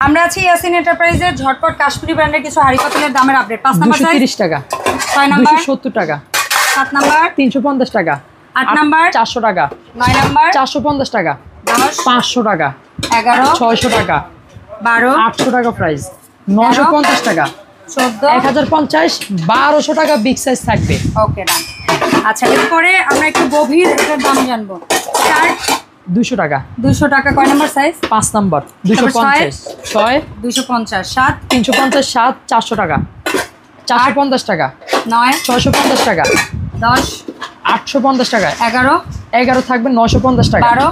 আমরা আছি ইয়াসিন এন্টারপ্রাইজের ঝটপট কাশ্মীরি ব্র্যান্ডের কিছু হাড়ি পাতিলের দামের আপডেট। 5 নাম্বার 230 টাকা, 6 নাম্বার 270 টাকা, 7 নাম্বার 350 টাকা, 8 নাম্বার 400 টাকা, 9 নাম্বার 450 টাকা, 10 500 টাকা, 11 600 টাকা, 12 800 টাকা প্রাইস, 950 টাকা, 14 1050, 1200 টাকা বিগ সাইজ থাকবে। ওকে ডান। আচ্ছা এরপরে আমরা একটু গভীর এটার দাম জানবো। শার্ট 200 টাকা, 200 টাকা কয় নাম্বার সাইজ? 5 নাম্বার 250, 6 250 7 350, 7 400 টাকা, 450 টাকা, 9 650 টাকা, 10 850 টাকা, 11 11 থাকবে 950 টাকা, 12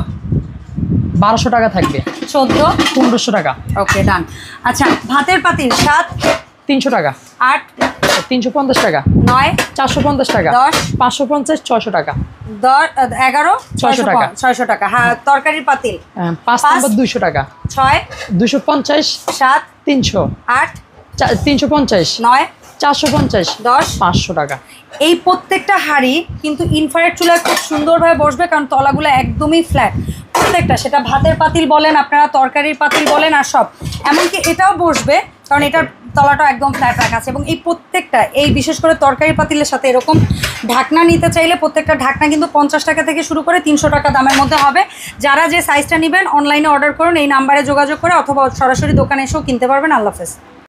1200 টাকা থাকবে, 14 1500 টাকা, ওকে ডান। আচ্ছা ভাতের পাতিল 7 300 টাকা, 8 350 টাকা, 9 450 টাকা, 10 550, 600 টাকা, 11 600 টাকা। 600 টাকা। হ্যাঁ তরকারির পাতিল 5 নাম্বার 200 টাকা, 6 250, 7 300, 8 350, 9 450, 10 500 টাকা। এই প্রত্যেকটা হাঁড়ি কিন্তু ইনফ্রারেড চুলায় খুব সুন্দরভাবে বসবে, কারণ তলাগুলো একদমই ফ্ল্যাট প্রত্যেকটা, সেটা ভাতের পাতিল বলেন আপনারা, তরকারির পাতিল বলেন, আর সব এমনকি এটাও বসবে কারণ এটার তলাটা একদম ফ্ল্যাট রাখা আছে। এবং এই প্রত্যেকটা এই বিশেষ করে তরকারি পাতিলের সাথে এরকম ঢাকনা নিতে চাইলে প্রত্যেকটা ঢাকনা কিন্তু 50 টাকা থেকে শুরু করে 300 টাকা দামের মধ্যে হবে। যারা যে সাইজটা নেবেন অনলাইনে অর্ডার করুন, এই নাম্বারে যোগাযোগ করে, অথবা সরাসরি দোকানে এসেও কিনতে পারবেন। আল্লাহ হাফেজ।